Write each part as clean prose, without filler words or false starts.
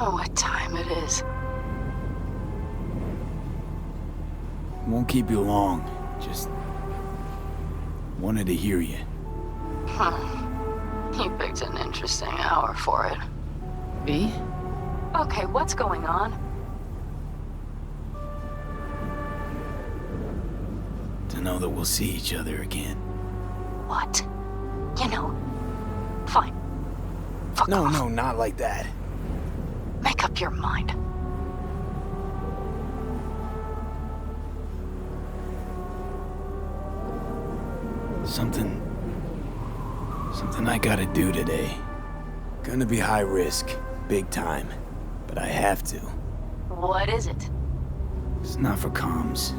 Oh, what time it is. Won't keep you long. Just wanted to hear you. You picked an interesting hour for it. Me? Okay, what's going on? To know that we'll see each other again. What? You know, fine. Fuck off. No, not like that. Make up your mind. Something I gotta do today. Gonna be high risk, big time, but I have to. What is it? It's not for comms.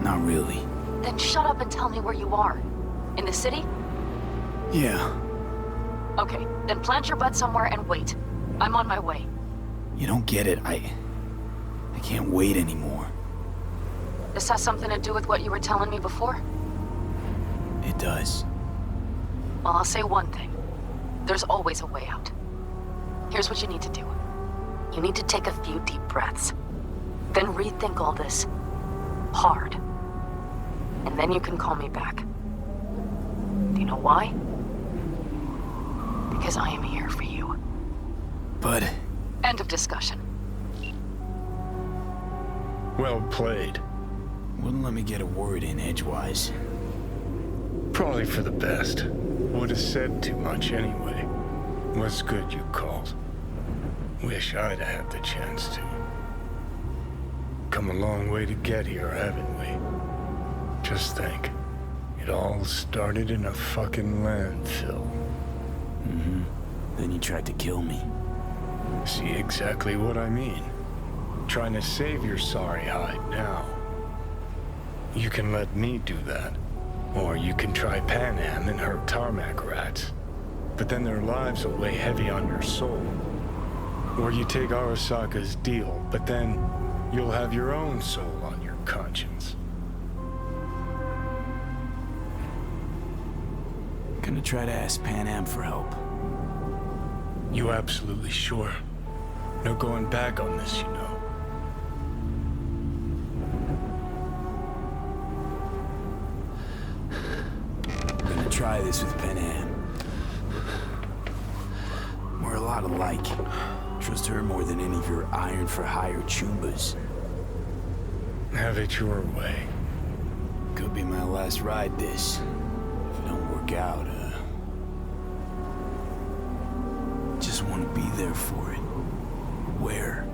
Not really. Then shut up and tell me where you are. In the city? Yeah. Okay, then plant your butt somewhere and wait. I'm on my way. You don't get it. I can't wait anymore. This has something to do with what you were telling me before? It does. Well, I'll say one thing. There's always a way out. Here's what you need to do. You need to take a few deep breaths. Then rethink all this. Hard. And then you can call me back. Do you know why? Because I am here for you. But... End of discussion. Well played. wouldn't let me get a word in edgewise. Probably for the best. Would have said too much anyway. Was good you called. Wish I'd had the chance to. Come a long way to get here, haven't we? Just think. It all started in a fucking landfill. Mm-hmm. Then you tried to kill me. See exactly what I mean. Trying to save your sorry hide now. You can let me do that. Or you can try Panam and her tarmac rats. But then their lives will weigh heavy on your soul. Or you take Arasaka's deal, but then you'll have your own soul on your conscience. Gonna try to ask Panam for help. You absolutely sure? No going back on this, you know. Gonna try this with Panam. We're a lot alike. Trust her more than any of your iron-for-hire chumbas. Have it your way. Could be my last ride this. If it don't work out, just want to be there for it. Where?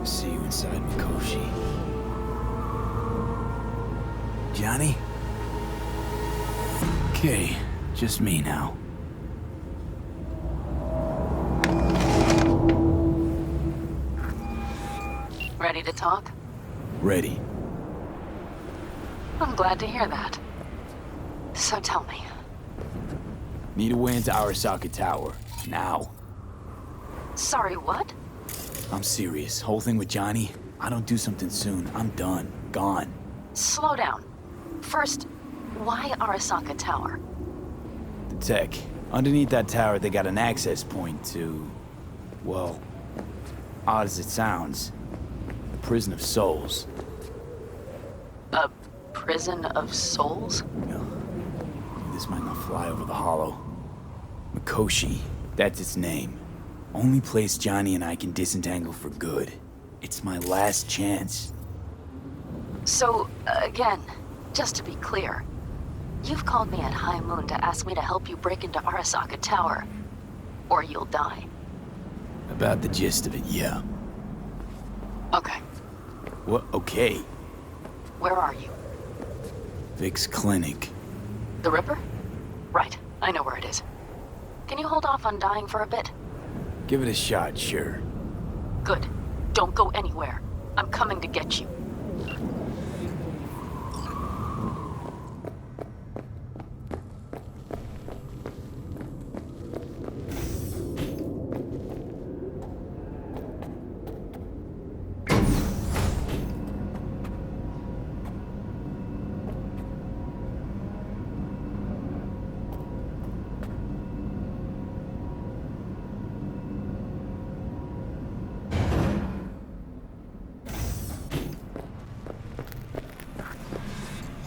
See you inside Mikoshi. Johnny? Okay, just me now. Ready to talk? Ready. I'm glad to hear that. So tell me. Need a way into Arasaka Tower. Now. Sorry, what? I'm serious. Whole thing with Johnny, I don't do something soon, I'm done. Gone. Slow down. First, why Arasaka Tower? The tech. Underneath that tower, they got an access point to... well, odd as it sounds, the Prison of Souls. A prison of souls? No, this might not fly over the hollow. Mikoshi, that's its name. Only place Johnny and I can disentangle for good. It's my last chance. So, again, just to be clear, you've called me at High Moon to ask me to help you break into Arasaka Tower, or you'll die. About the gist of it, yeah. Okay, What? Okay. where are you? Vic's clinic. The Ripper? Right, I know where it is. Can you hold off on dying for a bit? Give it a shot, sure. Good. Don't go anywhere. I'm coming to get you.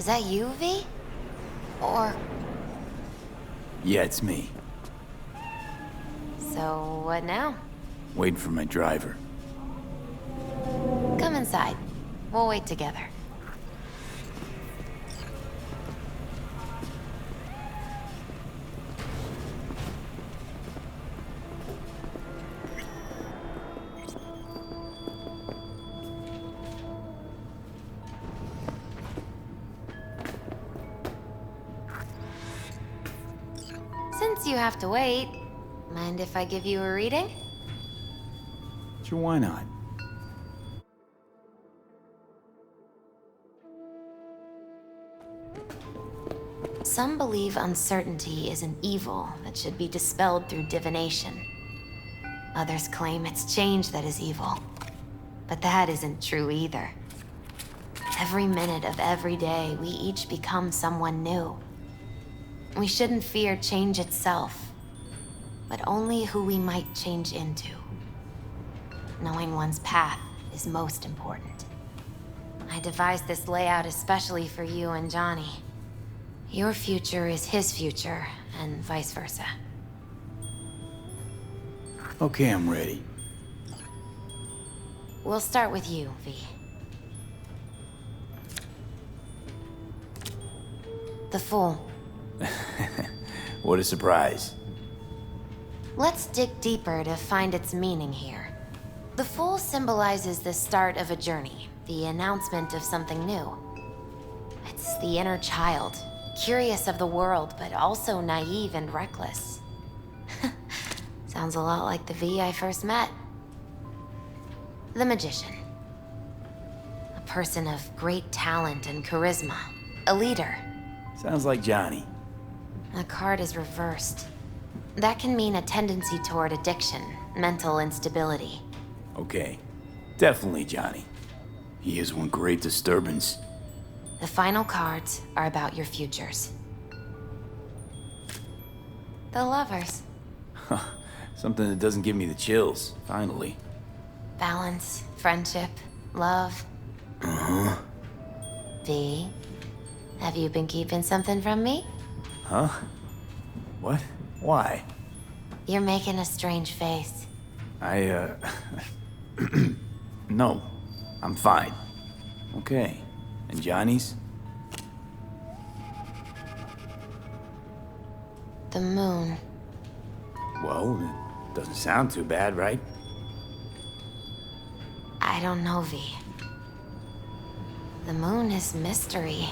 that you, V? Or... Yeah, it's me. So, what now? Waiting for my driver. Come inside. We'll wait together. Since you have to wait, mind if I give you a reading? Sure, why not? Some believe uncertainty is an evil that should be dispelled through divination. Others claim it's change that is evil. But that isn't true either. Every minute of every day, we each become someone new. We shouldn't fear change itself, but only who we might change into. Knowing one's path is most important. I devised this layout especially for you and Johnny. Your future is his future, and vice versa. Okay, I'm ready. We'll start with you, V. The Fool. What a surprise. Let's dig deeper to find its meaning here. The Fool symbolizes the start of a journey, the announcement of something new. It's the inner child, curious of the world, but also naive and reckless. Sounds a lot like the V I first met. The Magician. A person of great talent and charisma. A leader. Sounds like Johnny. The card is reversed. That can mean a tendency toward addiction, mental instability. Okay. Definitely Johnny. He is one great disturbance. The final cards are about your futures. The Lovers. Something that doesn't give me the chills, finally. Balance, friendship, love. Uh-huh. V, have you been keeping something from me? Huh? What? Why? You're making a strange face. No. I'm fine. Okay. And Johnny's? The moon. Well, it doesn't sound too bad, right? I don't know, V. The moon is mystery.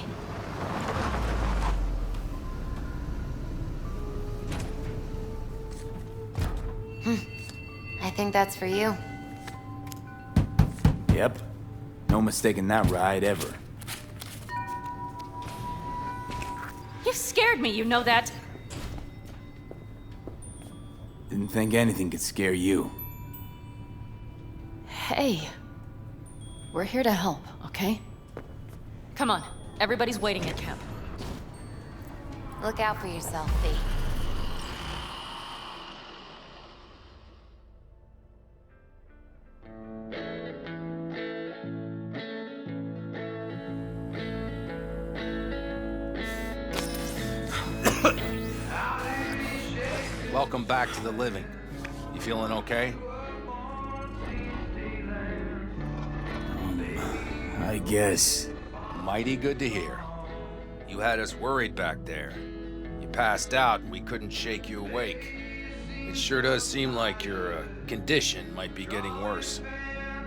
I think that's for you. Yep. No mistaking that ride ever. You scared me, you know that? Didn't think anything could scare you. Hey. We're here to help, okay? Come on. Everybody's waiting at camp. Look out for yourself, V. Welcome back to the living. You feeling okay? I guess. Mighty good to hear. You had us worried back there. You passed out and we couldn't shake you awake. It sure does seem like your condition might be getting worse.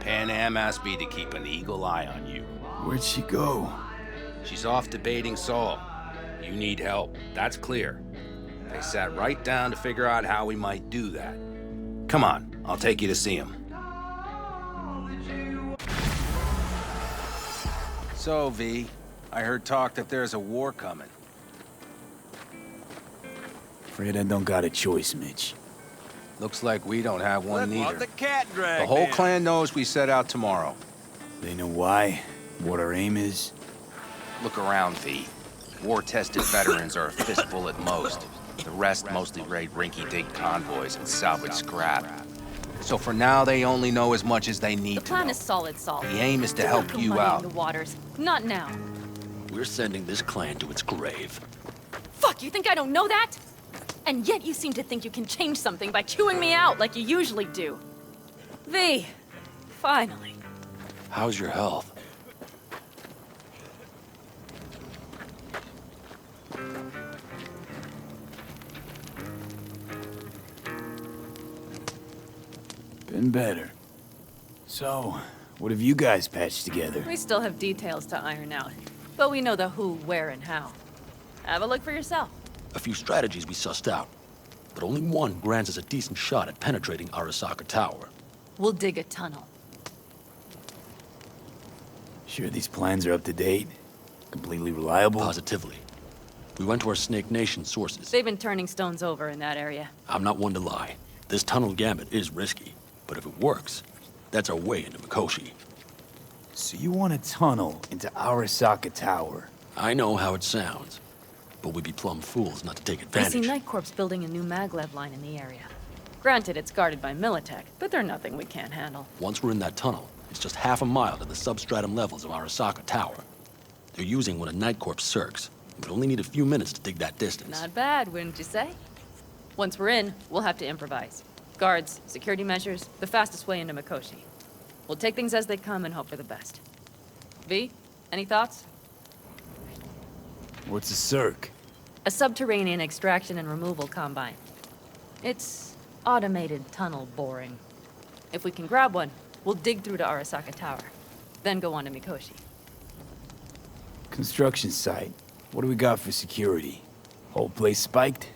Panam asked me to keep an eagle eye on you. Where'd she go? She's off debating Saul. You need help, that's clear. They sat right down to figure out how we might do that. Come on, I'll take you to see him. So, V, I heard talk that there's a war coming. Afraid I don't got a choice, Mitch. Looks like we don't have one Look what either. the cat dragged The whole in. clan knows we set out tomorrow. They know why, what our aim is. Look around, V. War-tested veterans are a fistful at most. The rest mostly raid rinky-dink convoys and salvage scrap. So for now, they only know as much as they need The to plan know. is solid, Saul. The aim is to Don't help go you muddying out. the waters. Not now. We're sending this clan to its grave. Fuck, you think I don't know that? And yet you seem to think you can change something by chewing me out like you usually do. V, finally. How's your health? Been better. So, what have you guys patched together? We still have details to iron out, but we know the who, where, and how. Have a look for yourself. A few strategies we sussed out, but only one grants us a decent shot at penetrating Arasaka Tower. We'll dig a tunnel. Sure these plans are up to date? Completely reliable? Positively. We went to our Snake Nation sources. They've been turning stones over in that area. I'm not one to lie. This tunnel gambit is risky, but if it works, that's our way into Mikoshi. So you want a tunnel into Arasaka Tower? I know how it sounds, but we'd be plumb fools not to take I advantage. see Night Corp's building a new maglev line in the area. Granted, it's guarded by Militech, but they're nothing we can't handle. Once we're in that tunnel, it's just half a mile to the substratum levels of Arasaka Tower. They're using one of Night Corp's circs. We'd only need a few minutes to dig that distance. Not bad, wouldn't you say? Once we're in, we'll have to improvise. Guards, security measures, the fastest way into Mikoshi. We'll take things as they come and hope for the best. V, any thoughts? What's a circ? A subterranean extraction and removal combine. It's automated tunnel boring. If we can grab one, we'll dig through to Arasaka Tower, then go on to Mikoshi. Construction site. What do we got for security? Whole place spiked?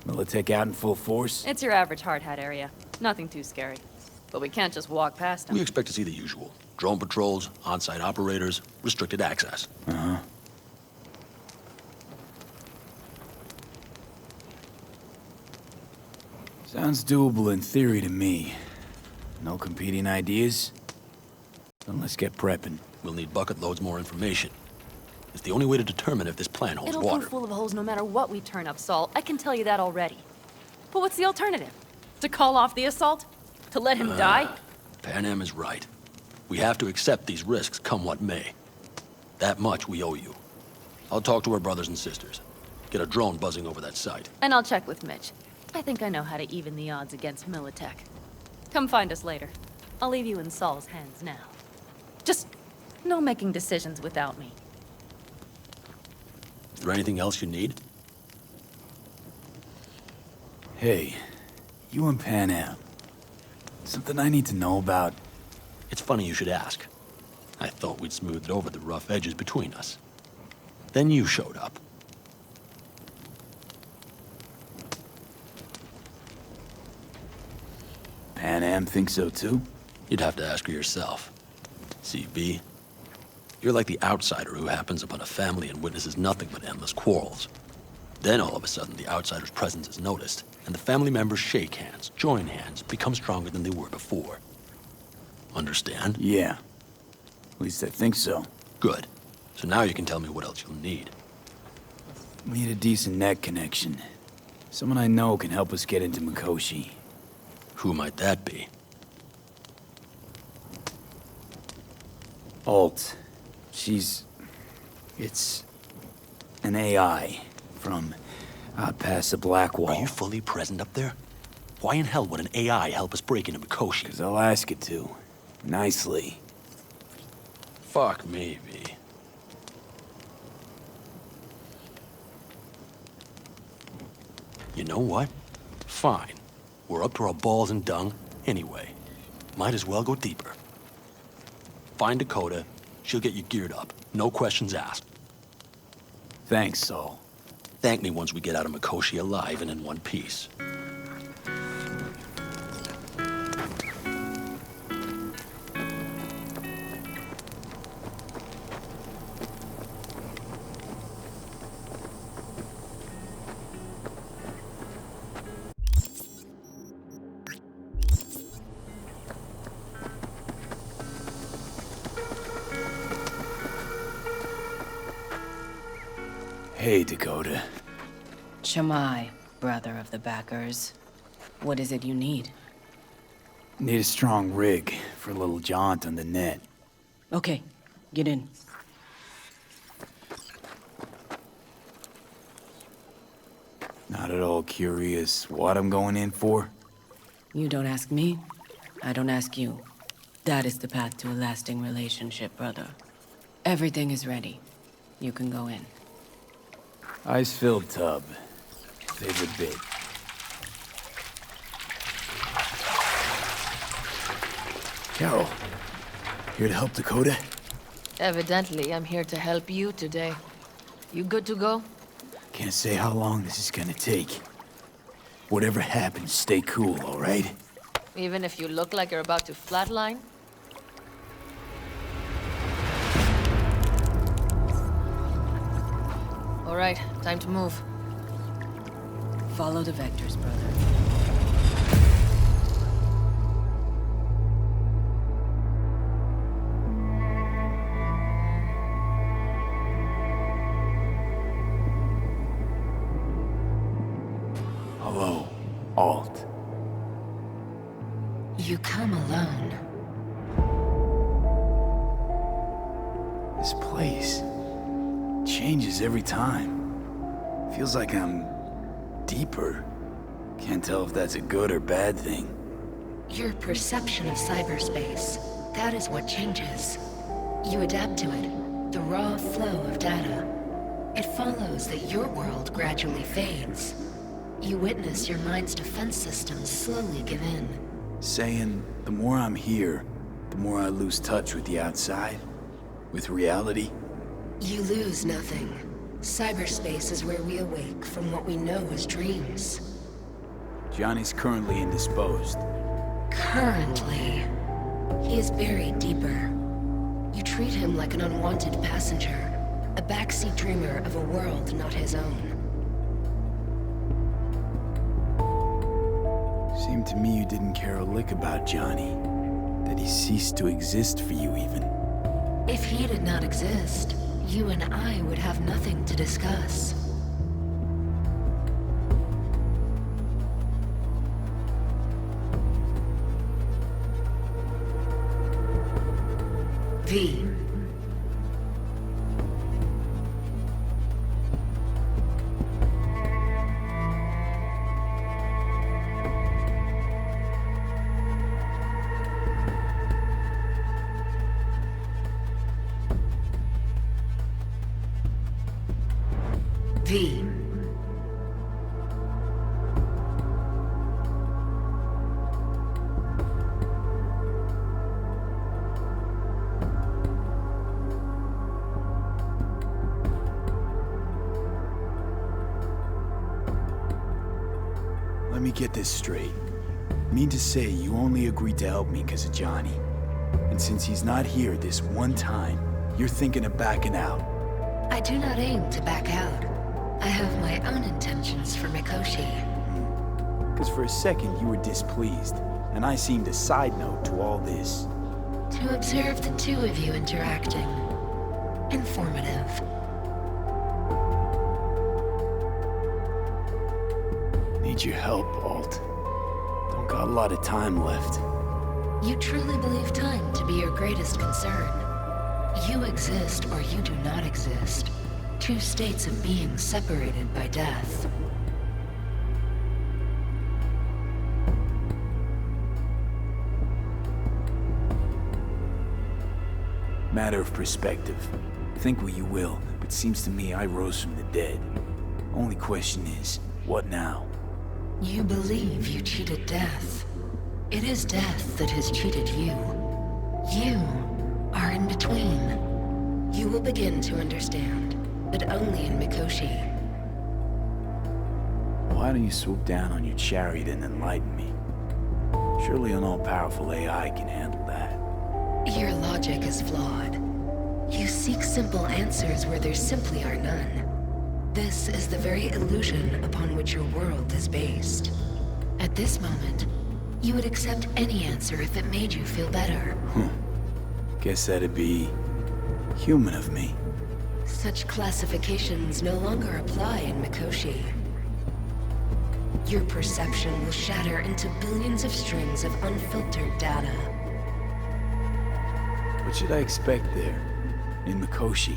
Militech out in full force? It's your average hard hat area. Nothing too scary. But we can't just walk past them. We expect to see the usual. Drone patrols, on-site operators, restricted access. Uh-huh. Sounds doable in theory to me. No competing ideas? Then let's get prepping. We'll need bucket loads more information. It's the only way to determine if this plan holds It'll water. prove full of holes no matter what we turn up, Saul. I can tell you that already. But what's the alternative? To call off the assault? To let him die? Panam is right. We have to accept these risks, come what may. That much we owe you. I'll talk to our brothers and sisters. Get a drone buzzing over that site. And I'll check with Mitch. I think I know how to even the odds against Militech. Come find us later. I'll leave you in Saul's hands now. Just no making decisions without me. Is there anything else you need? Hey, you and Panam. Something I need to know about? It's funny you should ask. I thought we'd smoothed over the rough edges between us. Then you showed up. Panam thinks so too? You'd have to ask her yourself. See, V, you're like the outsider who happens upon a family and witnesses nothing but endless quarrels. Then all of a sudden the outsider's presence is noticed, and the family members shake hands, join hands, become stronger than they were before. Understand? Yeah. At least I think so. Good. So now you can tell me what else you'll need. We need a decent net connection. Someone I know can help us get into Mikoshi. Who might that be? Alt. It's an AI from out past the Black Wall. Are you fully present up there? Why in hell would an AI help us break into Mikoshi? 'Cause I'll ask it to. Nicely. Fuck me, V. You know what? Fine. We're up to our balls in dung anyway. Might as well go deeper. Find Dakota. She'll get you geared up. No questions asked. Thanks, Saul. Thank me once we get out of Mikoshi alive and in one piece. Hey, Dakota. Shamai, brother of the backers. What is it you need? Need a strong rig for a little jaunt on the net. Okay, get in. Not at all curious what I'm going in for? You don't ask me, I don't ask you. That is the path to a lasting relationship, brother. Everything is ready. You can go in. Ice-filled tub. Favorite bit. Carol, here to help Dakota? Evidently, I'm here to help you today. You good to go? Can't say how long this is gonna take. Whatever happens, stay cool, all right? Even if you look like you're about to flatline? All right, time to move. Follow the vectors, brother. Hello, Alt. You come alone. This place changes every time. Feels like I'm deeper. Can't tell if that's a good or bad thing. Your perception of cyberspace, that is what changes. You adapt to it, the raw flow of data. It follows that your world gradually fades. You witness your mind's defense systems slowly give in. Saying the more I'm here, the more I lose touch with the outside, with reality. You lose nothing. Cyberspace is where we awake from what we know as dreams. Johnny's currently indisposed. Currently, he is buried deeper. You treat him like an unwanted passenger, a backseat dreamer of a world not his own. Seemed to me you didn't care a lick about Johnny. That he ceased to exist for you even. If he did not exist, you and I would have nothing to discuss. V. V. Let me get this straight. Mean to say you only agreed to help me because of Johnny. And since he's not here this one time, you're thinking of backing out. I do not aim to back out. I have my own intentions for Mikoshi. Because for a second you were displeased, and I seemed a side note to all this. To observe the two of you interacting. Informative. Need your help, Alt. Don't got a lot of time left. You truly believe time to be your greatest concern. You exist or you do not exist. Two states of being separated by death. Matter of perspective. Think what you will, but seems to me I rose from the dead. Only question is, what now? You believe you cheated death. It is death that has cheated you. You are in between. You will begin to understand, but only in Mikoshi. Why don't you swoop down on your chariot and enlighten me? Surely an all-powerful AI can handle that. Your logic is flawed. You seek simple answers where there simply are none. This is the very illusion upon which your world is based. At this moment, you would accept any answer if it made you feel better. Guess that'd be human of me. Such classifications no longer apply in Mikoshi. Your perception will shatter into billions of strings of unfiltered data. What should I expect there, in Mikoshi?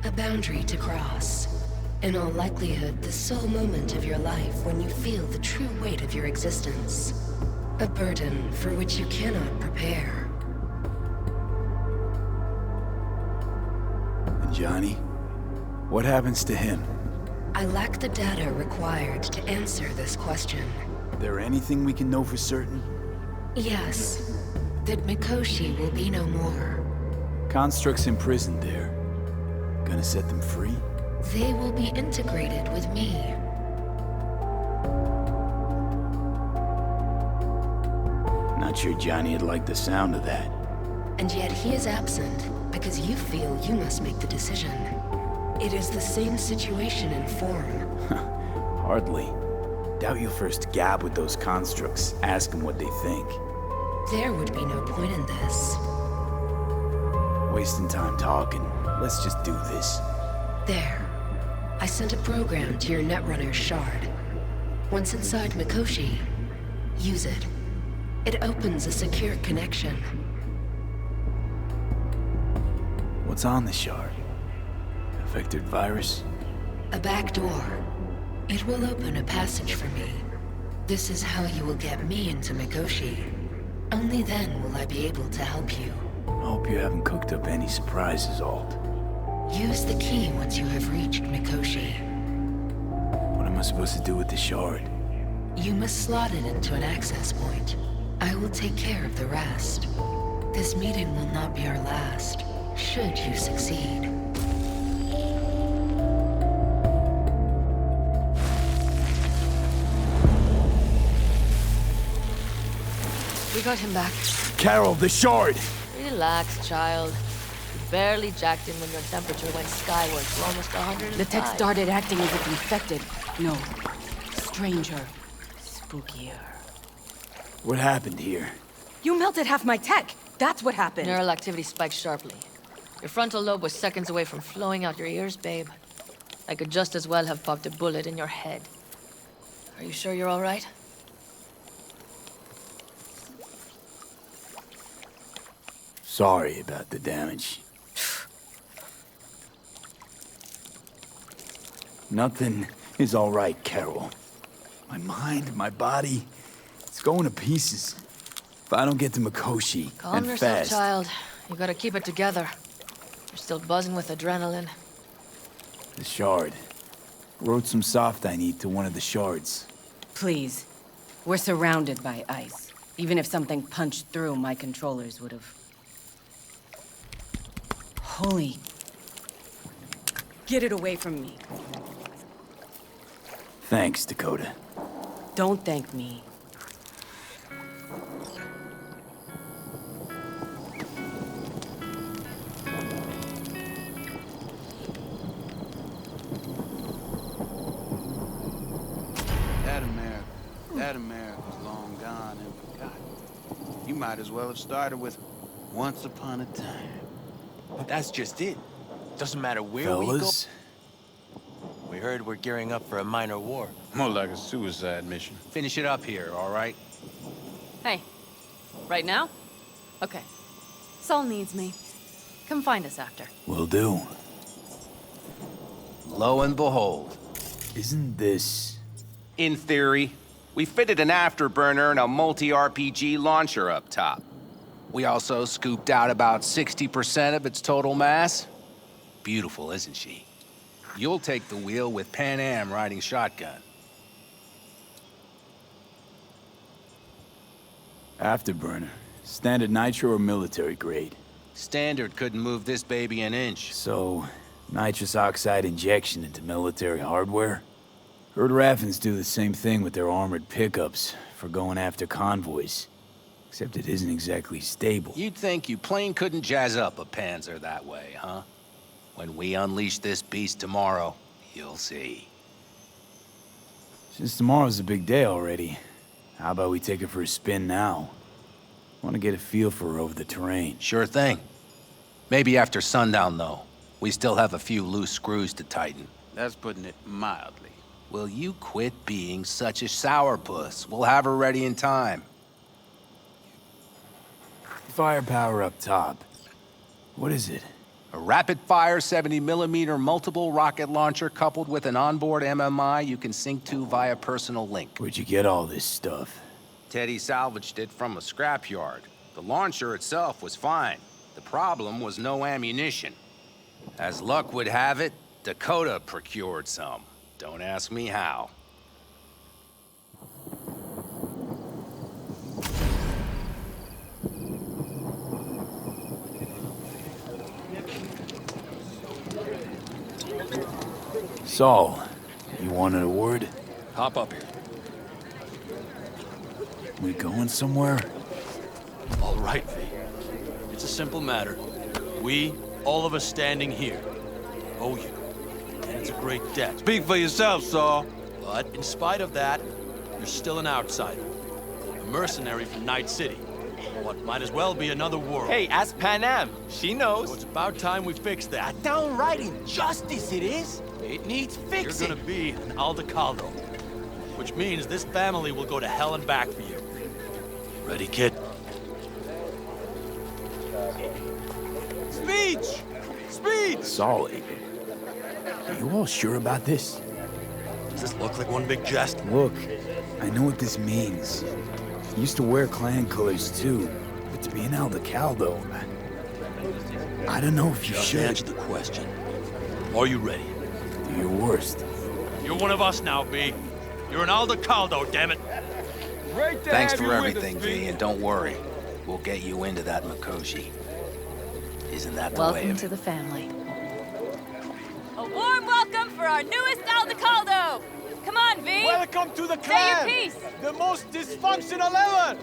A boundary to cross. In all likelihood, the sole moment of your life when you feel the true weight of your existence. A burden for which you cannot prepare. And Johnny? What happens to him? I lack the data required to answer this question. There anything we can know for certain? Yes, that Mikoshi will be no more. Constructs imprisoned there. Gonna set them free? They will be integrated with me. Not sure Johnny'd like the sound of that. And yet he is absent because you feel you must make the decision. It is the same situation in form. Hardly. Doubt you'll first gab with those constructs, ask them what they think. There would be no point in this. Wasting time talking. Let's just do this. There. I sent a program to your Netrunner's shard. Once inside Mikoshi, use it. It opens a secure connection. What's on the shard? A vectored virus? A back door. It will open a passage for me. This is how you will get me into Mikoshi. Only then will I be able to help you. I hope you haven't cooked up any surprises, Alt. Use the key once you have reached Mikoshi. What am I supposed to do with the shard? You must slot it into an access point. I will take care of the rest. This meeting will not be our last, should you succeed. We got him back. Carol, the shard! Relax, child. You barely jacked him when your temperature went skyward to almost 105. The tech started acting as if infected. No. Stranger. Spookier. What happened here? You melted half my tech! That's what happened! Neural activity spiked sharply. Your frontal lobe was seconds away from flowing out your ears, babe. I could just as well have popped a bullet in your head. Are you sure you're all right? Sorry about the damage. Nothing is all right, Carol. My mind, my body, it's going to pieces. If I don't get to Mikoshi, Calm and yourself, fast. child. You gotta keep it together. You're still buzzing with adrenaline. The shard. Wrote some soft I need to one of the shards. Please. We're surrounded by ice. Even if something punched through, my controllers would have... Holy... Get it away from me. Thanks, Dakota. Don't thank me. That America's long gone and forgotten. You might as well have started with Once Upon a Time. But that's just it. Doesn't matter where Fellas? we go. We heard we're gearing up for a minor war. More like a suicide mission. Finish it up here, all right? Hey, right now? Okay. Saul needs me. Come find us after. Will do. Lo and behold. Isn't this... In theory, we fitted an afterburner and a multi-RPG launcher up top. We also scooped out about 60% of its total mass. Beautiful, isn't she? You'll take the wheel with Panam riding shotgun. Afterburner. Standard nitro or military grade? Standard couldn't move this baby an inch. So, nitrous oxide injection into military hardware? Heard Raffens do the same thing with their armored pickups for going after convoys. Except it isn't exactly stable. You'd think you plain couldn't jazz up a Panzer that way, huh? When we unleash this beast tomorrow, you'll see. Since tomorrow's a big day already, how about we take her for a spin now? Want to get a feel for her over the terrain. Sure thing. Maybe after sundown, though. We still have a few loose screws to tighten. That's putting it mildly. Will you quit being such a sourpuss? We'll have her ready in time. Firepower up top. What is it? A rapid-fire 70mm multiple rocket launcher coupled with an onboard MMI you can sync to via personal link. Where'd you get all this stuff? Teddy salvaged it from a scrapyard. The launcher itself was fine. The problem was no ammunition. As luck would have it, Dakota procured some. Don't ask me how. Saul, you wanted a word? Hop up here. We going somewhere? All right, V. It's a simple matter. We, all of us standing here, owe you. And it's a great debt. Speak for yourself, Saul. But in spite of that, you're still an outsider. A mercenary from Night City. What might as well be another world. Hey, ask Panam. She knows. So it's about time we fix that. Downright injustice it is. It needs fixing. You're gonna be an Aldecaldo. Which means this family will go to hell and back for you. Ready, kid? Speech! Speech! Saul, are you all sure about this? Does this look like one big jest? Look, I know what this means. I used to wear clan colors too, but to be an Aldecaldo, I don't know if you Just should. answer the question. Are you ready? Do your worst. You're one of us now, B. You're an Aldecaldo, damn it. Great to Thanks have for you with everything, us, V, and don't worry. We'll get you into that Mikoshi. Isn't that the way Welcome of to it? the family. A warm welcome for our newest Aldecaldo! Come on, V! Welcome to the Say clan! your piece! The most dysfunctional ever!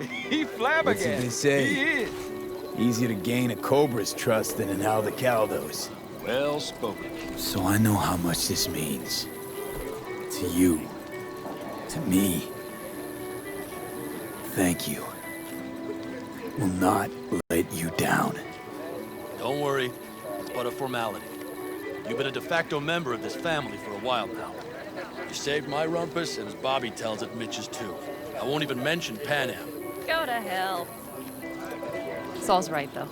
He That's what flabbergasted. they say. He is. Easier to gain a Cobra's trust than an Aldecaldo's. Well spoken. So I know how much this means. To you. To me. Thank you. Will not let you down. Don't worry. It's but a formality. You've been a de facto member of this family for a while now. You saved my rumpus, and as Bobby tells it, Mitch's too. I won't even mention Panam. Go to hell. Saul's right, though.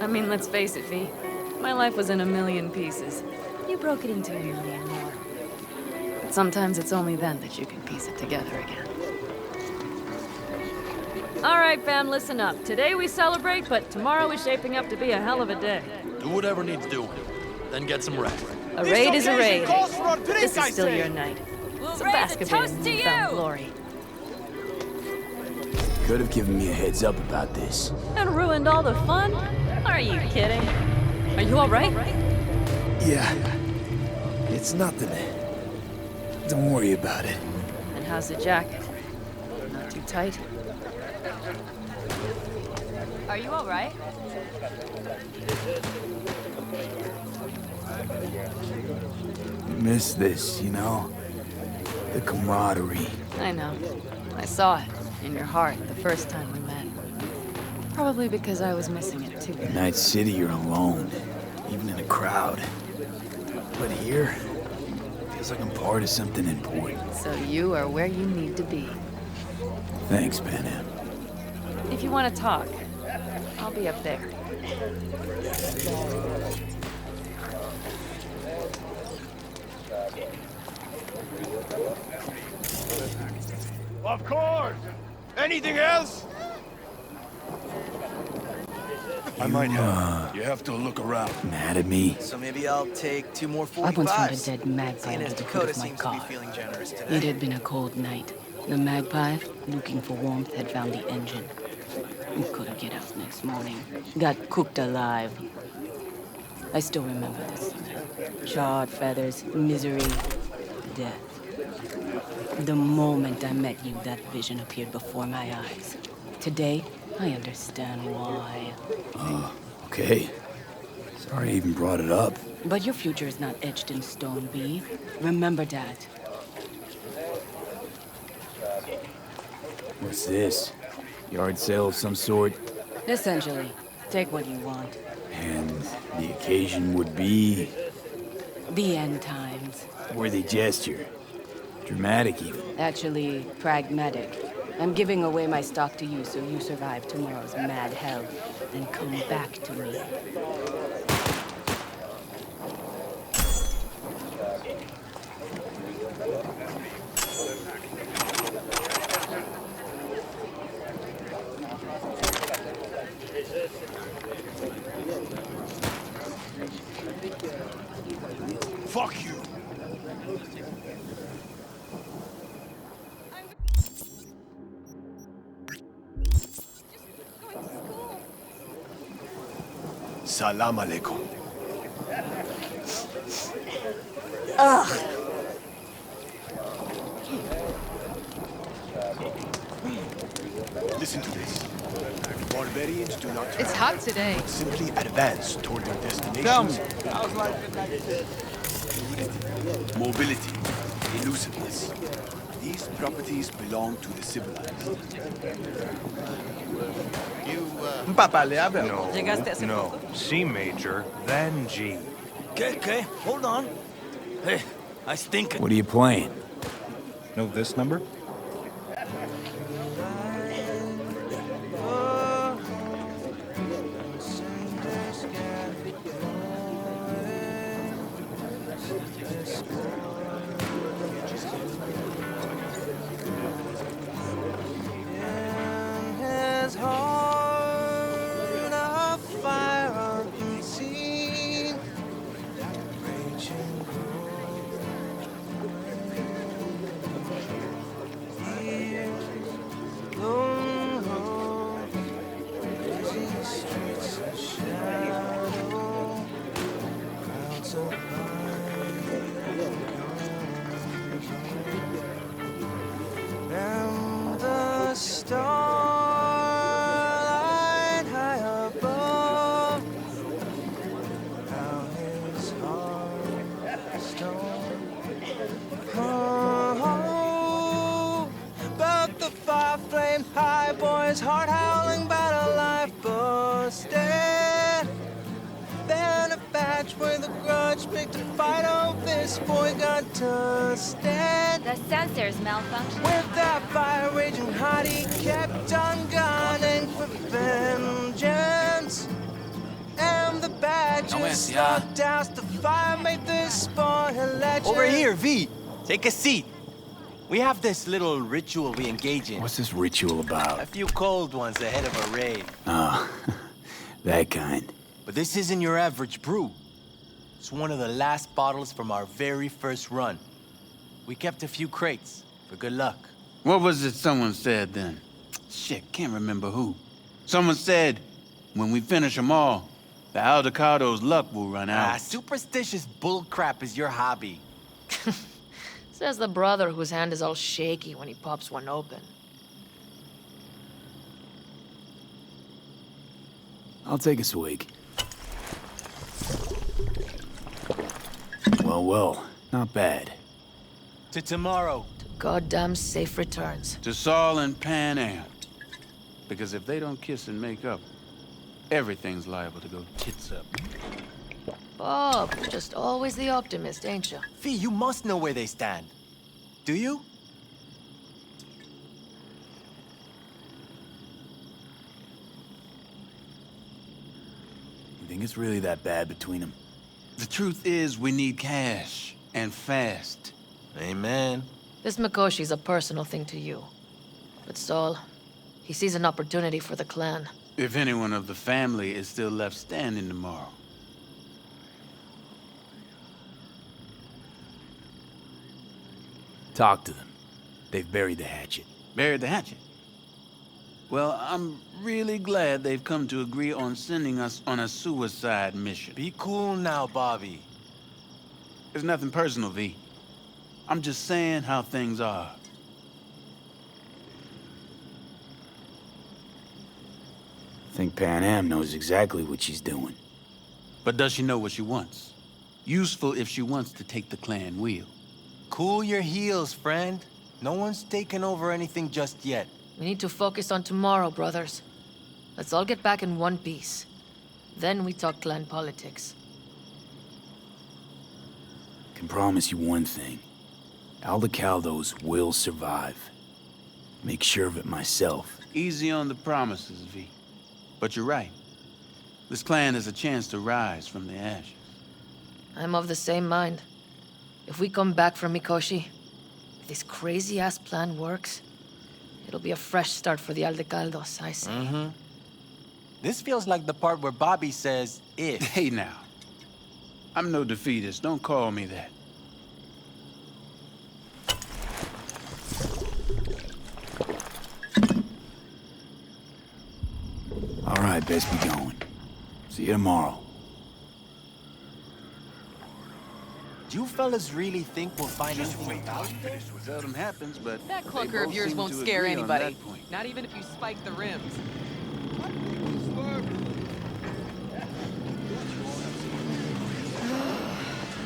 I mean, let's face it, V. My life was in a million pieces. You broke it into a million more. But sometimes it's only then that you can piece it together again. All right, fam, listen up. Today we celebrate, but tomorrow is shaping up to be a hell of a day. Do whatever needs doing. Then get some rest. A raid is a raid. Calls for a drink, This I is still say. your night. We'll So raise bask a a bit toast in to newfound you! glory. Could have given me a heads up about this. And ruined all the fun? Are you kidding? Are you all right? Yeah. It's nothing. Don't worry about it. And how's the jacket? Not too tight? Are you all right? Miss this, you know? The camaraderie. I know. I saw it in your heart the first time we met. Probably because I was missing it too. In Night City, you're alone, even in a crowd. But here, feels like I'm part of something important. So you are where you need to be. Thanks, Panam. If you want to talk, I'll be up there. Of course! Anything else? I might have. You have to look around. Mad at me? So maybe I'll take 2 more 45s. I once found a dead magpie Seeing under as the hood Dakota of my seems to be car. feeling generous today. It had been a cold night. The magpie, looking for warmth, had found the engine. We couldn't get out next morning. Got cooked alive. I still remember the smell. Charred feathers, misery, death. The moment I met you, that vision appeared before my eyes. Today, I understand why. Okay. Sorry I even brought it up. But your future is not etched in stone, B. Remember that. What's this? Yard sale of some sort? Essentially, take what you want. And the occasion would be The end times. worthy gesture. Dramatic even. Actually, pragmatic. I'm giving away my stock to you so you survive tomorrow's mad hell and come back to me. Fuck you. Salam alaikum. Ugh. Listen to this. Barbarians do not It's hot today. simply advance toward their destinations. Tell me, how's life been like this? Fluidity, mobility, elusiveness. These properties belong to the civilized. No. C major, then G. Okay, hold on. Hey, I stink. What are you playing? Know this number? Heart howling, but a life busted. Then a batch with a grudge, picked a fight. Oh, this boy got toasted. The sensors malfunctioned. With that fire raging hot, he kept on gunning for vengeance. And the badges doused the fire, made this boy a legend. Over here, V. Take a seat. We have this little ritual we engage in. What's this ritual about? A few cold ones ahead of a raid. Oh, that kind. But this isn't your average brew. It's one of the last bottles from our very first run. We kept a few crates for good luck. What was it someone said then? Shit, can't remember who. Someone said, when we finish them all, the Aldecado's luck will run out. Superstitious bullcrap is your hobby. Says the brother whose hand is all shaky when he pops one open. I'll take a swig. Well, not bad. To tomorrow. To goddamn safe returns. To Saul and Panam. Because if they don't kiss and make up, everything's liable to go tits up. Bob, you're just always the optimist, ain't you? V, you must know where they stand. Do you? You think it's really that bad between them? The truth is, we need cash. And fast. Amen. This Mikoshi's a personal thing to you. But Saul, he sees an opportunity for the clan. If anyone of the family is still left standing tomorrow. Talk to them. They've buried the hatchet. Buried the hatchet? Well, I'm really glad they've come to agree on sending us on a suicide mission. Be cool now, Bobby. There's nothing personal, V. I'm just saying how things are. I think Panam knows exactly what she's doing. But does she know what she wants? Useful if she wants to take the clan wheel. Cool your heels, friend. No one's taken over anything just yet. We need to focus on tomorrow, brothers. Let's all get back in one piece. Then we talk clan politics. Can promise you one thing. Aldecaldos will survive. Make sure of it myself. Easy on the promises, V. But you're right. This clan has a chance to rise from the ashes. I'm of the same mind. If we come back from Mikoshi, if this crazy-ass plan works, it'll be a fresh start for the Aldecaldos, I say. This feels like the part where Bobby says, if. Hey now. I'm no defeatist. Don't call me that. All right, best be going. See you tomorrow. Do you fellas really think we'll find anything valuable? Seldom happens, but That they clunker of both yours seem won't to scare agree on anybody. that point. Not even if you spike the rims.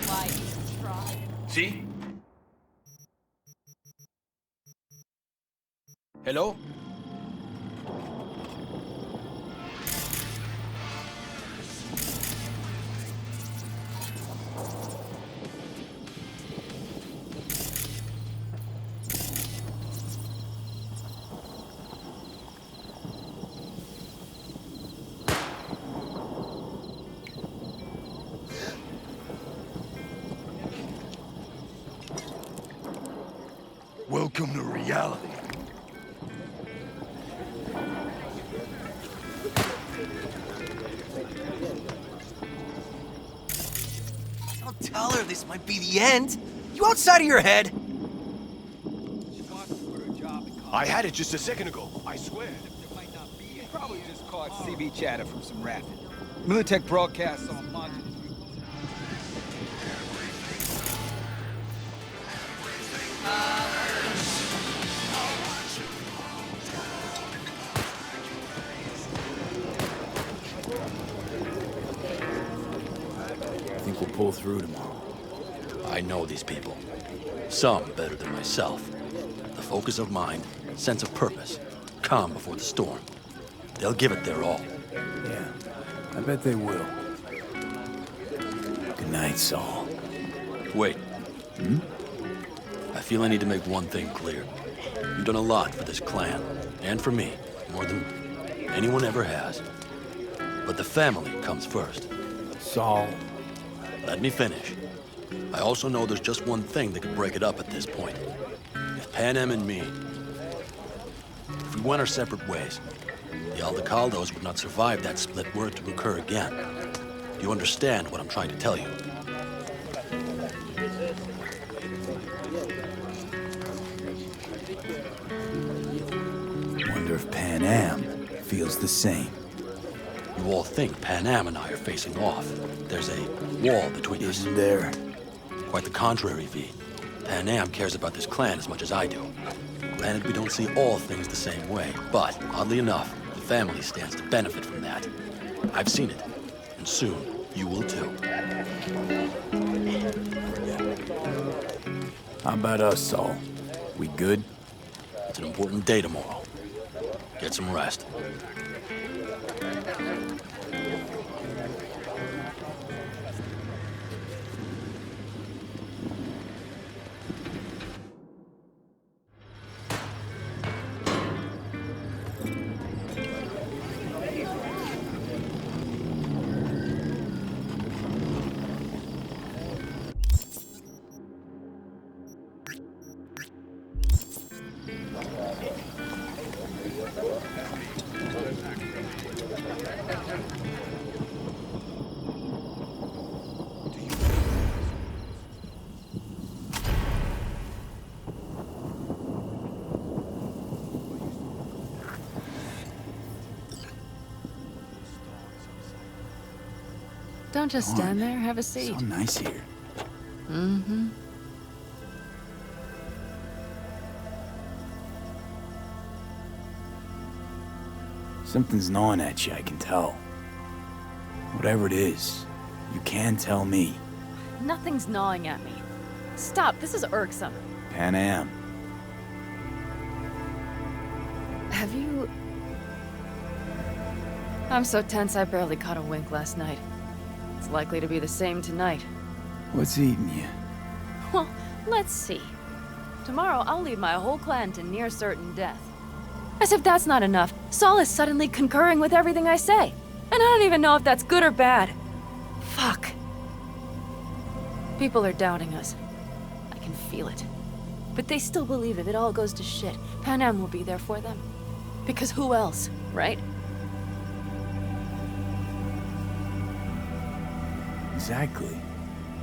Why try? See? Hello? Welcome to reality. Don't tell her this might be the end. You outside of your head? I had it just a second ago, I swear. Probably just caught CB chatter from some rapping. Militech broadcasts on Monte. Think we'll pull through tomorrow. I know these people. Some better than myself. The focus of mind, sense of purpose, calm before the storm. They'll give it their all. Yeah, I bet they will. Good night, Saul. Wait. I feel I need to make one thing clear. You've done a lot for this clan, and for me, more than anyone ever has. But the family comes first. Saul. Let me finish. I also know there's just one thing that could break it up at this point. If Panam and me, if we went our separate ways, the Aldecaldos would not survive that split were it to occur again. You understand what I'm trying to tell you? Wonder if Panam feels the same. You all think Panam and I are facing off. There's a wall between us. Isn't there? Quite the contrary, V. Panam cares about this clan as much as I do. Granted, we don't see all things the same way, but oddly enough, the family stands to benefit from that. I've seen it, and soon you will too. How about us, Saul? We good? It's an important day tomorrow. Get some rest. Don't just stand there, have a seat. So nice here. Mm-hmm. Something's gnawing at you, I can tell. Whatever it is, you can tell me. Nothing's gnawing at me. Stop, this is irksome. Panam. Have you... I'm so tense I barely caught a wink last night. It's likely to be the same tonight. What's eating you? Well, let's see. Tomorrow I'll lead my whole clan to near certain death. As if that's not enough, Saul is suddenly concurring with everything I say. And I don't even know if that's good or bad. Fuck. People are doubting us. I can feel it. But they still believe if it all goes to shit, Panam will be there for them. Because who else, right? Exactly.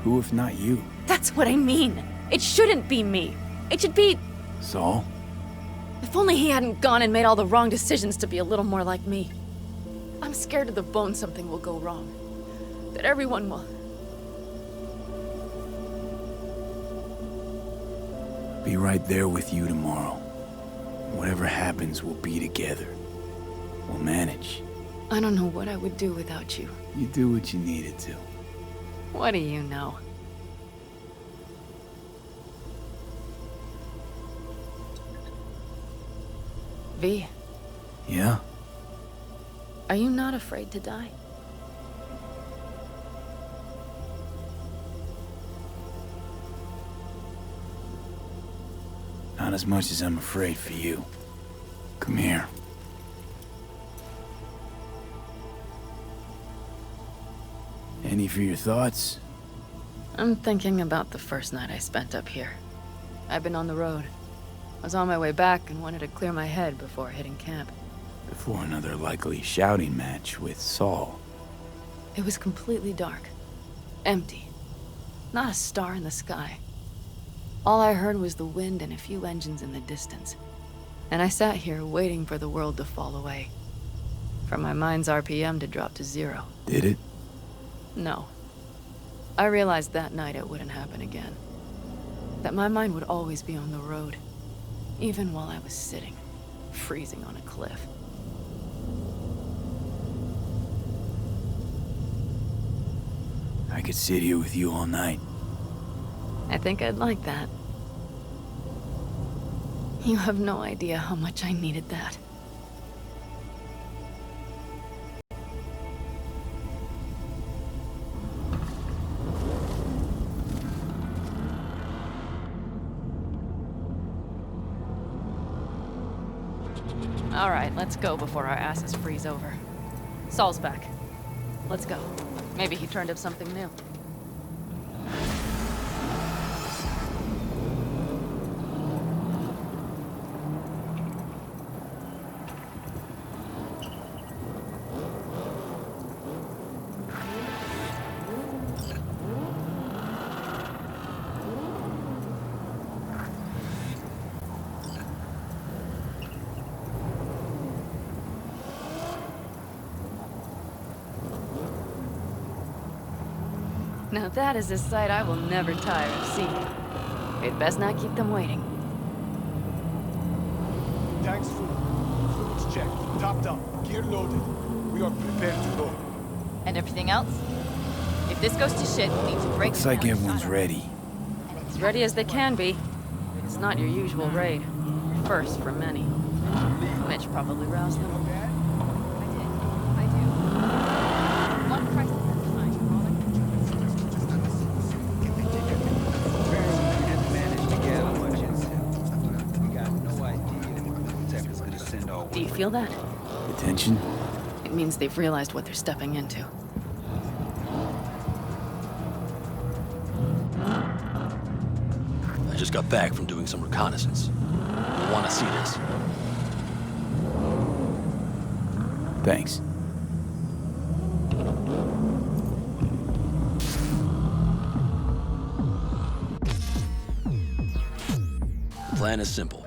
Who if not you? That's what I mean. It shouldn't be me. It should be... Saul? If only he hadn't gone and made all the wrong decisions to be a little more like me. I'm scared to the bone something will go wrong. That everyone will... Be right there with you tomorrow. Whatever happens, we'll be together. We'll manage. I don't know what I would do without you. You do what you needed to. What do you know? V. Yeah? Are you not afraid to die? Not as much as I'm afraid for you. Come here. Any for your thoughts? I'm thinking about the first night I spent up here. I've been on the road. I was on my way back and wanted to clear my head before hitting camp. Before another likely shouting match with Saul. It was completely dark. Empty. Not a star in the sky. All I heard was the wind and a few engines in the distance. And I sat here waiting for the world to fall away. For my mind's RPM to drop to 0. Did it? No. I realized that night it wouldn't happen again. That my mind would always be on the road. Even while I was sitting, freezing on a cliff. I could sit here with you all night. I think I'd like that. You have no idea how much I needed that. All right, let's go before our asses freeze over. Saul's back. Let's go. Maybe he turned up something new. Now that is a sight I will never tire of seeing. We'd best not keep them waiting. Tanks full. Fluids checked. Topped up. Gear loaded. We are prepared to go. And everything else? If this goes to shit, we'll need to break Looks it like down. everyone's ready. As ready as they can be. It's not your usual raid. First for many. Mitch probably roused them. I do. One crisis at a time. Do you feel that? The tension? It means they've realized what they're stepping into. I just got back from doing some reconnaissance. You'll want to see this. Thanks. The plan is simple.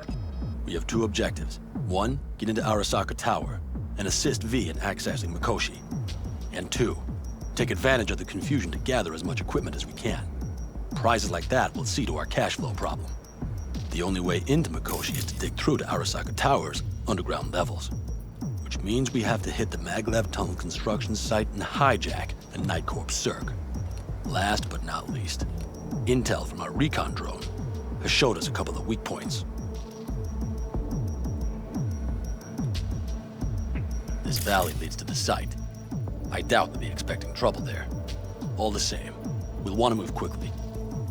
We have 2 objectives. 1, get into Arasaka Tower and assist V in accessing Mikoshi. And 2, take advantage of the confusion to gather as much equipment as we can. Prizes like that will see to our cash flow problem. The only way into Mikoshi is to dig through to Arasaka Tower's underground levels. Which means we have to hit the Maglev Tunnel construction site and hijack a Night Corps Circ. Last but not least, intel from our recon drone has showed us a couple of weak points. This valley leads to the site. I doubt they'll be expecting trouble there. All the same, we'll want to move quickly.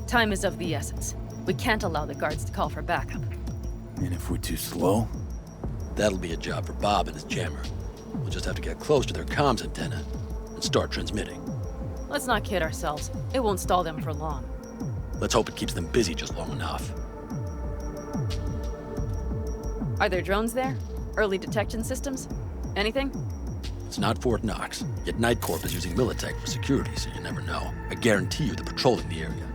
Time is of the essence. We can't allow the guards to call for backup. And if we're too slow? That'll be a job for Bob and his jammer. We'll just have to get close to their comms antenna and start transmitting. Let's not kid ourselves. It won't stall them for long. Let's hope it keeps them busy just long enough. Are there drones there? Early detection systems? Anything? It's not Fort Knox, yet Night Corp is using Militech for security, so you never know. I guarantee you they're patrolling the area.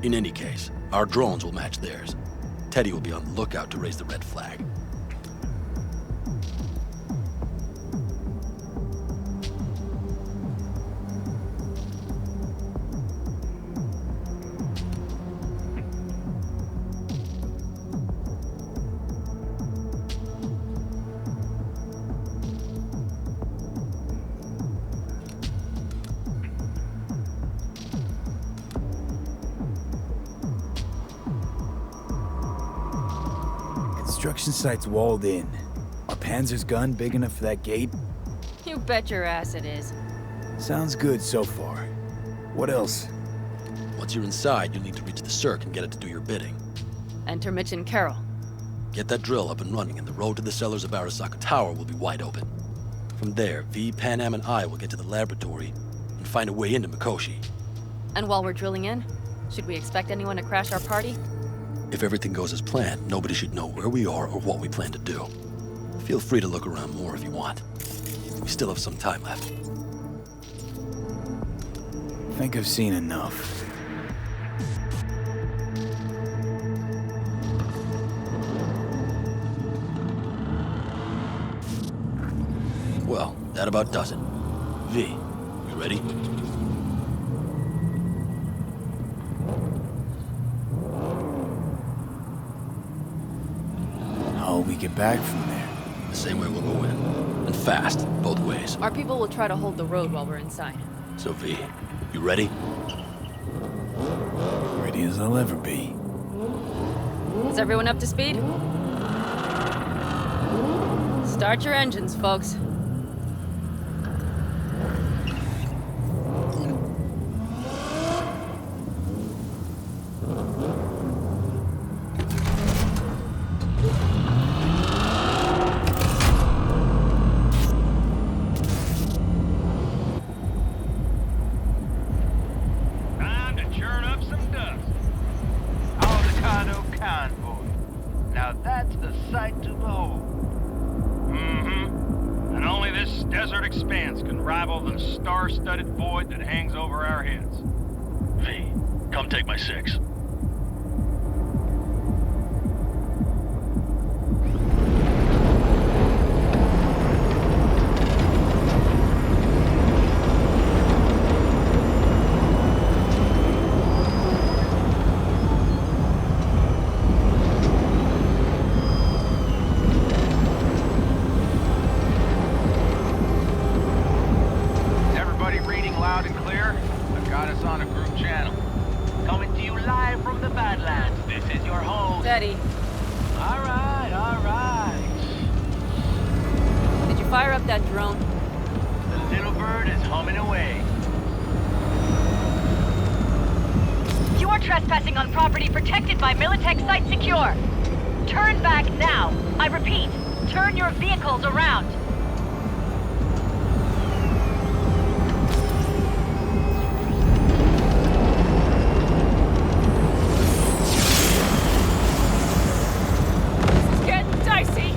In any case, our drones will match theirs. Teddy will be on the lookout to raise the red flag. Construction site's walled in. Are Panzer's gun big enough for that gate? You bet your ass it is. Sounds good so far. What else? Once you're inside, you'll need to reach the circ and get it to do your bidding. Enter Mitch and Carol. Get that drill up and running, and the road to the cellars of Arasaka Tower will be wide open. From there, V, Panam, and I will get to the laboratory and find a way into Mikoshi. And while we're drilling in, should we expect anyone to crash our party? If everything goes as planned, nobody should know where we are or what we plan to do. Feel free to look around more if you want. We still have some time left. Think I've seen enough. Well, that about does it. V, you ready? How will we get back from there? The same way we'll go in. And fast, both ways. Our people will try to hold the road while we're inside. So V, you ready? Ready as I'll ever be. Is everyone up to speed? Start your engines, folks. Star-studded void that hangs over our heads. V, come take my 6. Trespassing on property protected by Militech Site Secure. Turn back now. I repeat, turn your vehicles around. It's getting dicey.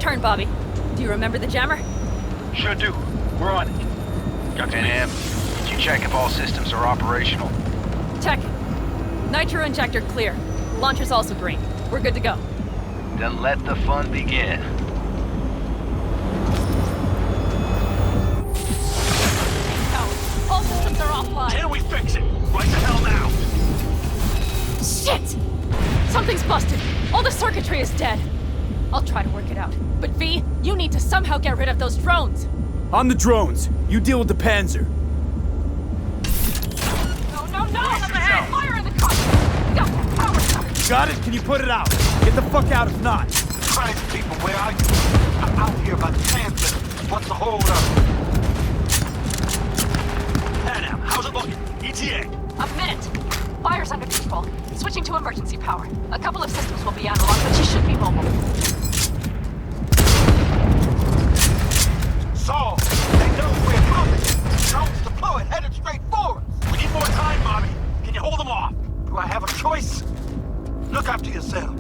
Turn, Bobby. Do you remember the jammer? Sure do. We're on it. Panam, did you check if all systems are operational? Check. Nitro injector clear. Launcher's also green. We're good to go. Then let the fun begin. All systems are offline. Can we fix it? Right the hell now! Shit! Something's busted. All the circuitry is dead. I'll try to work it out. But V, you need to somehow get rid of those drones. On the drones. You deal with the Panzer. No, no, no! Fire in the cockpit! We got power suckers! Got it? Can you put it out? Get the fuck out if not. Christ, people, where are you? I'm out here by the Panzer. What's the hold up? Panam, how's it looking? ETA. A minute! Fire's under control. Switching to emergency power. A couple of systems will be analog, but she should be mobile. Saul, they know we're coming. Drones deployed, headed straight for us. We need more time, Bobby. Can you hold them off? Do I have a choice? Look after yourself.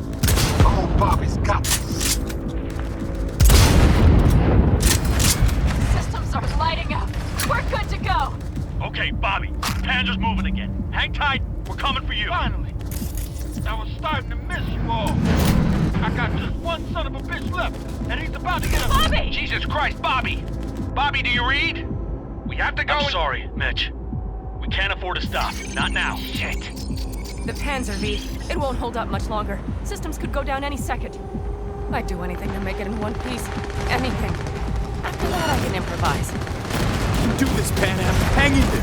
Oh, Bobby's got this. Systems are lighting up. We're good to go. Okay, Bobby. Panzer's moving again. Hang tight. We're coming for you. Finally. I was starting to miss you all. I got just one son of a bitch left, and he's about to get a... Bobby! Jesus Christ, Bobby! Bobby, do you read? We have to go. I'm sorry, Mitch. We can't afford to stop. Not now. Shit. The Panzer, V. It won't hold up much longer. Systems could go down any second. I'd do anything to make it in one piece. Anything. After that, I can improvise. You can do this, Panam. Hang in there.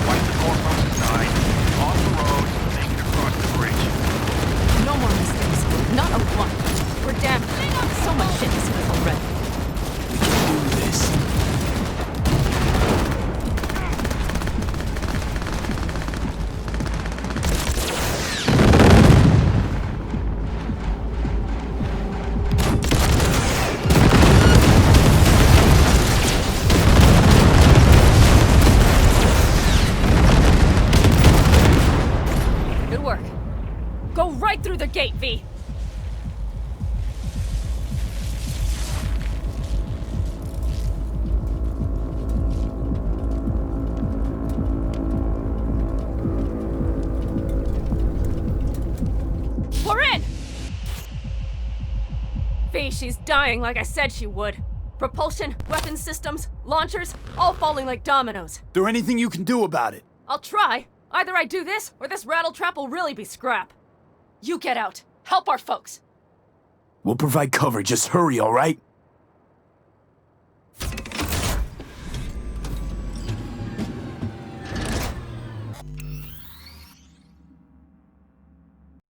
Wipe the door from the side. Off the road. Make it across the bridge. No more mistakes. Not a one. We're damn. So much shit has hit us already. We can do this. Good work. Go right through the gate, V. We're in! V, she's dying like I said she would. Propulsion, weapon systems, launchers, all falling like dominoes. There anything you can do about it? I'll try. Either I do this, or this rattletrap will really be scrap. You get out. Help our folks. We'll provide cover. Just hurry, all right?